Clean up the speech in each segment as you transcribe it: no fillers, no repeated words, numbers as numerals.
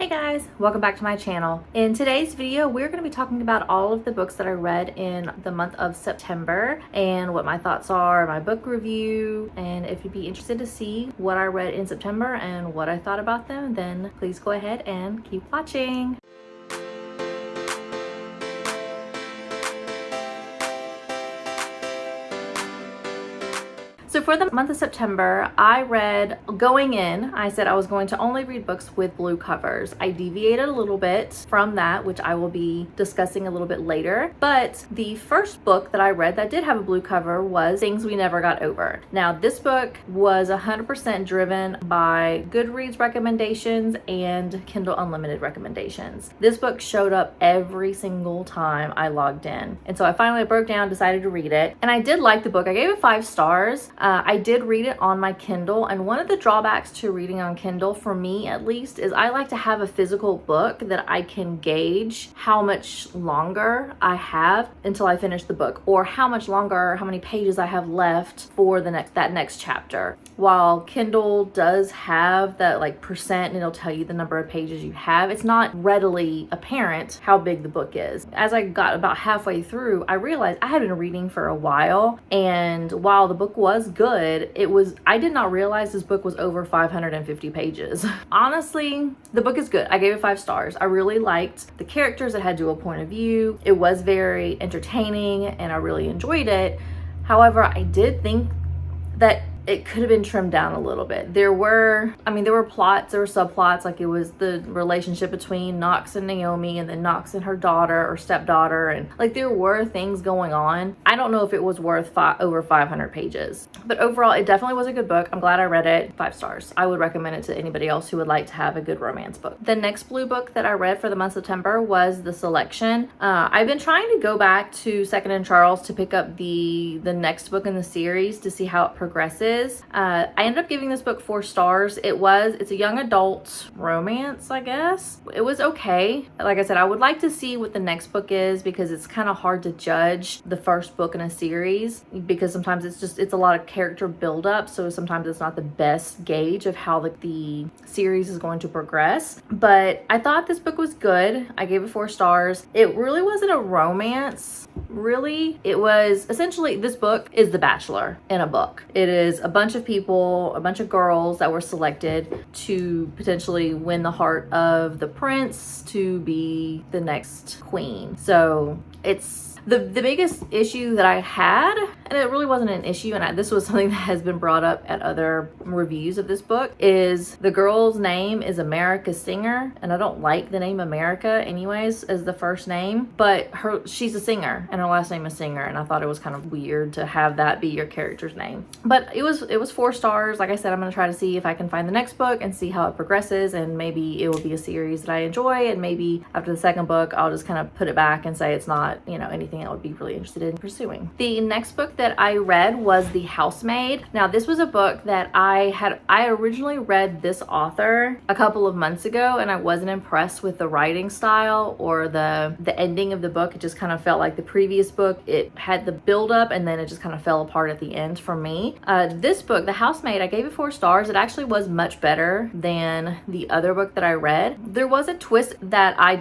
Hey guys, welcome back to my channel. In today's video, we're going to be talking about all of the books that I read in the month of September and what my thoughts are, my book review, and if you'd be interested to see what I read in September and what I thought about them, then please go ahead and keep watching. So for the month of September, I read, going in, I said I was going to only read books with blue covers. I deviated a little bit from that, which I will be discussing a little bit later. But the first book that I read that did have a blue cover was Things We Never Got Over. Now, this book was 100% driven by Goodreads recommendations and Kindle Unlimited recommendations. This book showed up every single time I logged in. And so I finally broke down, decided to read it. And I did like the book. I gave it 5 stars. I did read it on my Kindle, and one of the drawbacks to reading on Kindle, for me at least, is I like to have a physical book that I can gauge how much longer I have until I finish the book, or how much longer, how many pages I have left for that next chapter. While Kindle does have that like percent, and it'll tell you the number of pages you have, it's not readily apparent how big the book is. As I got about halfway through, I realized I had been reading for a while, and while the book was good, I did not realize this book was over 550 pages. Honestly, the book is good. I gave it 5 stars. I really liked the characters. It had dual point of view. It was very entertaining and I really enjoyed it. However, I did think that it could have been trimmed down a little bit. There were plots, there were subplots, like it was the relationship between Knox and Naomi, and then Knox and her daughter or stepdaughter, and like there were things going on. I don't know if it was worth over 500 pages, but overall it definitely was a good book. I'm glad I read it. 5 stars. I would recommend it to anybody else who would like to have a good romance book. The next blue book that I read for the month of September was The Selection. I've been trying to go back to Second and Charles to pick up the next book in the series to see how it progresses. I ended up giving this book 4 stars. It's a young adult romance, I guess. It was okay. Like I said, I would like to see what the next book is, because it's kind of hard to judge the first book in a series, because sometimes it's a lot of character buildup, so sometimes it's not the best gauge of how the series is going to progress. But I thought this book was good. I gave it 4 stars. It really wasn't a romance. Really, it was essentially, this book is The Bachelor in a book. It is a bunch of people, a bunch of girls that were selected to potentially win the heart of the prince to be the next queen. So it's the biggest issue that I had, and it really wasn't an issue, and this was something that has been brought up at other reviews of this book, is the girl's name is America Singer, and I don't like the name America anyways as the first name, but she's a singer and her last name is Singer, and I thought it was kind of weird to have that be your character's name. But it was 4 stars. Like I said, I'm going to try to see if I can find the next book and see how it progresses, and maybe it will be a series that I enjoy, and maybe after the second book I'll just kind of put it back and say it's not, anything I would be really interested in pursuing. The next book that I read was The Housemaid. Now, this was a book that I originally read this author a couple of months ago, and I wasn't impressed with the writing style or the ending of the book. It just kind of felt like the previous book. It had the build up and then it just kind of fell apart at the end for me. This book, The Housemaid, I gave it 4 stars. It actually was much better than the other book that I read. There was a twist that I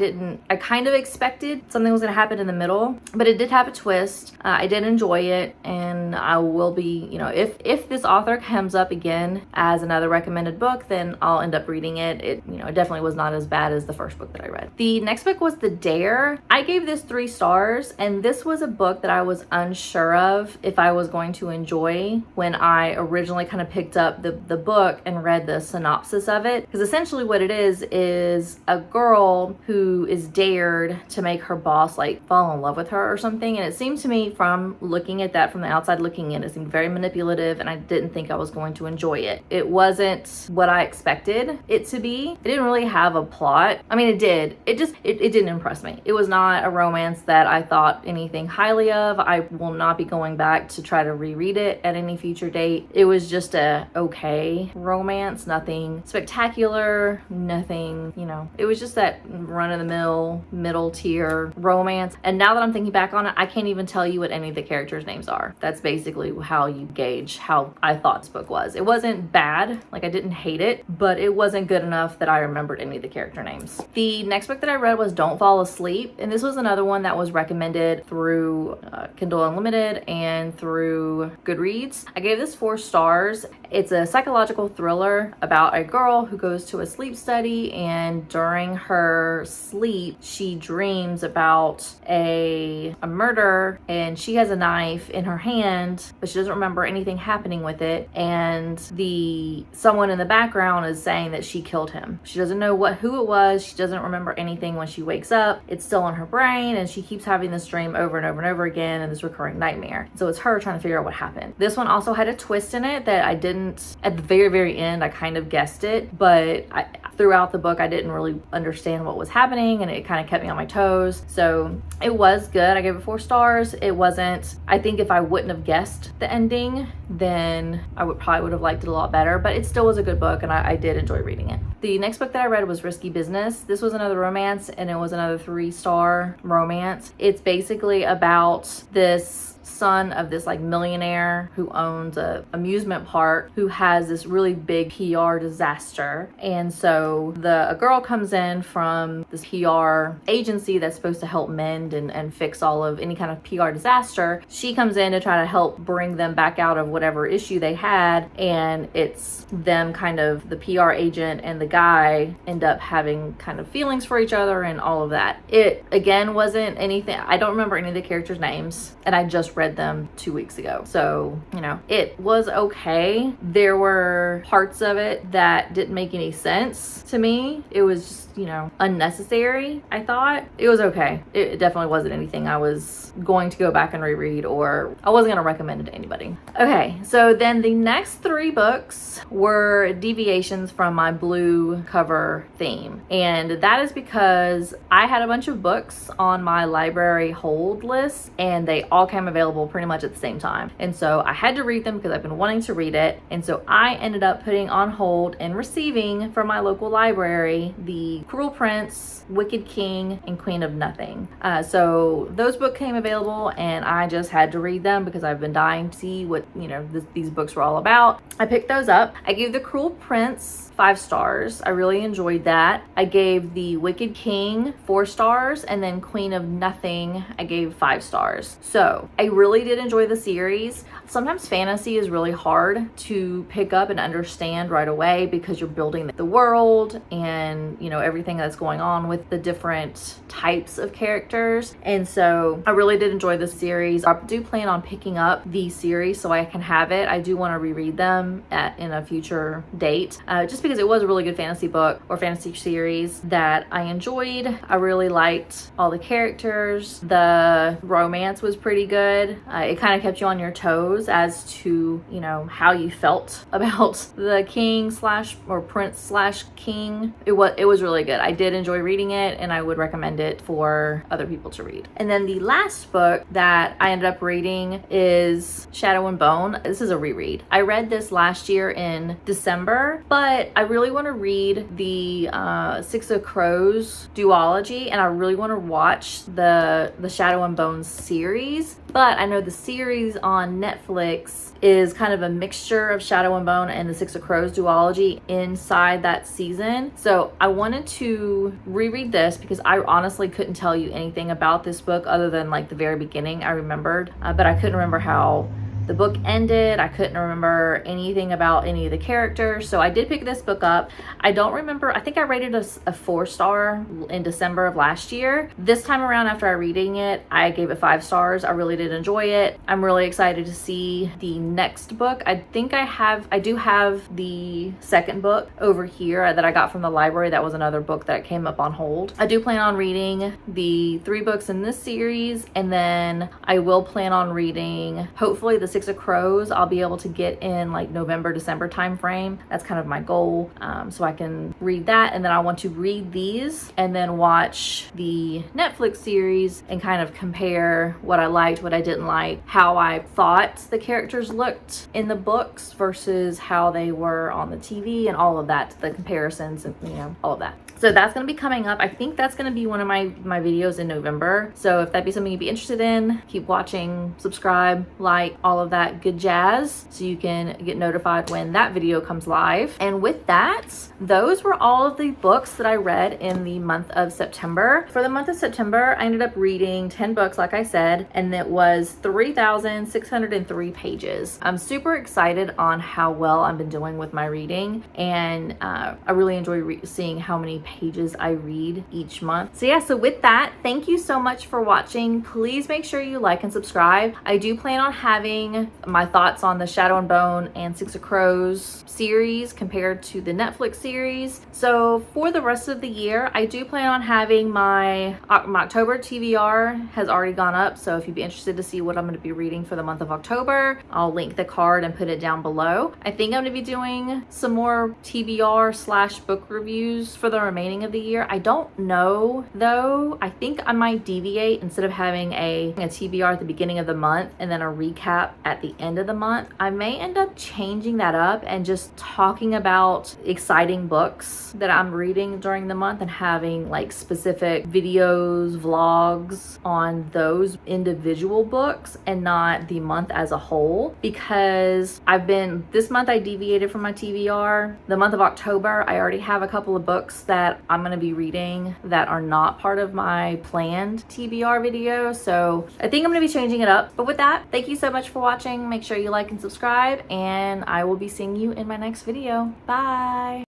kind of expected something was going to happen in the middle, but it did have a twist. I did enjoy it, and I will be, if this author comes up again as another recommended book, then I'll end up reading it. It definitely was not as bad as the first book that I read. The next book was The Dare. I gave this 3 stars, and this was a book that I was unsure of if I was going to enjoy when I originally kind of picked up the book and read the synopsis of it, because essentially what it is a girl who is dared to make her boss like fall in love with her or something, and it seemed to me, from looking at that from the outside looking in, it seemed very manipulative, and I didn't think I was going to enjoy it. It wasn't what I expected it to be. It didn't really have a plot. I mean, it did. It didn't impress me. It was not a romance that I thought anything highly of. I will not be going back to try to reread it at any future date. It was just a okay romance, nothing spectacular, nothing, it was just that run-of-the-mill middle tier romance. And now that I'm thinking back back on it, I can't even tell you what any of the characters' names are. That's basically how you gauge how I thought this book was. It wasn't bad, like I didn't hate it, but it wasn't good enough that I remembered any of the character names. The next book that I read was Don't Fall Asleep, and this was another one that was recommended through Kindle Unlimited and through Goodreads. I gave this 4 stars. It's a psychological thriller about a girl who goes to a sleep study, and during her sleep she dreams about a murder, and she has a knife in her hand, but she doesn't remember anything happening with it, and someone in the background is saying that she killed him. She doesn't know who it was. She doesn't remember anything when she wakes up. It's still in her brain, and she keeps having this dream over and over and over again, and this recurring nightmare. So it's her trying to figure out what happened. This one also had a twist in it that I didn't, at the very end, I kind of guessed it, but throughout the book I didn't really understand what was happening, and it kind of kept me on my toes. So it was good. I gave it 4 stars. It wasn't, I think if I wouldn't have guessed the ending, then I probably would have liked it a lot better, but it still was a good book, and I did enjoy reading it. The next book that I read was Risky Business. This was another romance, and it was another 3-star romance. It's basically about this son of this like millionaire who owns a amusement park, who has this really big PR disaster. And so a girl comes in from this PR agency that's supposed to help mend and fix all of any kind of PR disaster. She comes in to try to help bring them back out of whatever issue they had, and it's them kind of, the PR agent and the guy end up having kind of feelings for each other and all of that. It again wasn't anything, I don't remember any of the characters' names, and I just read them 2 weeks ago. So, it was okay. There were parts of it that didn't make any sense to me. It was just, unnecessary, I thought. It was okay. It definitely wasn't anything I was going to go back and reread, or I wasn't going to recommend it to anybody. Okay, so then the next 3 books were deviations from my blue cover theme. And that is because I had a bunch of books on my library hold list, and they all came available pretty much at the same time. And so I had to read them because I've been wanting to read it. And so I ended up putting on hold and receiving from my local library the Cruel Prince, Wicked King, and Queen of Nothing. So those books came available, and I just had to read them because I've been dying to see what, these books were all about. I picked those up. I gave the Cruel Prince 5 stars. I really enjoyed that. I gave the Wicked King 4 stars, and then Queen of Nothing I gave 5 stars. So I really did enjoy the series. Sometimes fantasy is really hard to pick up and understand right away because you're building the world and everything that's going on with the different types of characters. And so I really did enjoy the series. I do plan on picking up the series so I can have it. I do want to reread them in a future date, just because it was a really good fantasy book or fantasy series that I enjoyed. I really liked all the characters. The romance was pretty good. It kind of kept you on your toes as to, how you felt about the king or prince king. It was really good. I did enjoy reading it, and I would recommend it for other people to read. And then the last book that I ended up reading is Shadow and Bone. This is a reread. I read this last year in December, but I really want to read the Six of Crows duology, and I really want to watch the Shadow and Bone series. But I know the series on Netflix is kind of a mixture of Shadow and Bone and the Six of Crows duology inside that season. So I wanted to reread this because I honestly couldn't tell you anything about this book other than like the very beginning I remembered, but I couldn't remember how the book ended. I couldn't remember anything about any of the characters. So I did pick this book up. I don't remember. I think I rated a 4-star in December of last year. This time around, after reading it, I gave it 5 stars. I really did enjoy it. I'm really excited to see the next book. I do have the second book over here that I got from the library. That was another book that came up on hold. I do plan on reading the 3 books in this series, and then I will plan on reading hopefully the Six Six of Crows I'll be able to get in like November, December time frame. That's kind of my goal. So I can read that, and then I want to read these and then watch the Netflix series and kind of compare what I liked, what I didn't like, how I thought the characters looked in the books versus how they were on the TV, and all of that, the comparisons and all of that. So that's going to be coming up. I think that's going to be one of my videos in November. So if that'd be something you'd be interested in, keep watching, subscribe, like, all of that good jazz so you can get notified when that video comes live. And with that, those were all of the books that I read in the month of September. For the month of September, I ended up reading 10 books, like I said, and it was 3,603 pages. I'm super excited on how well I've been doing with my reading, and I really enjoy seeing how many pages I read each month. So yeah, so with that, thank you so much for watching. Please make sure you like and subscribe. I do plan on having my thoughts on the Shadow and Bone and Six of Crows series compared to the Netflix series. So for the rest of the year, I do plan on having my October TBR has already gone up. So if you'd be interested to see what I'm going to be reading for the month of October, I'll link the card and put it down below. I think I'm going to be doing some more TBR / book reviews for the remaining of the year. I don't know though. I think I might deviate. Instead of having a TBR at the beginning of the month and then a recap at the end of the month, I may end up changing that up and just talking about exciting books that I'm reading during the month and having like specific videos, vlogs on those individual books and not the month as a whole, because this month I deviated from my TBR. The month of October, I already have a couple of books that I'm going to be reading that are not part of my planned TBR video. So I think I'm going to be changing it up. But with that, thank you so much for watching. Make sure you like and subscribe, and I will be seeing you in my next video. Bye.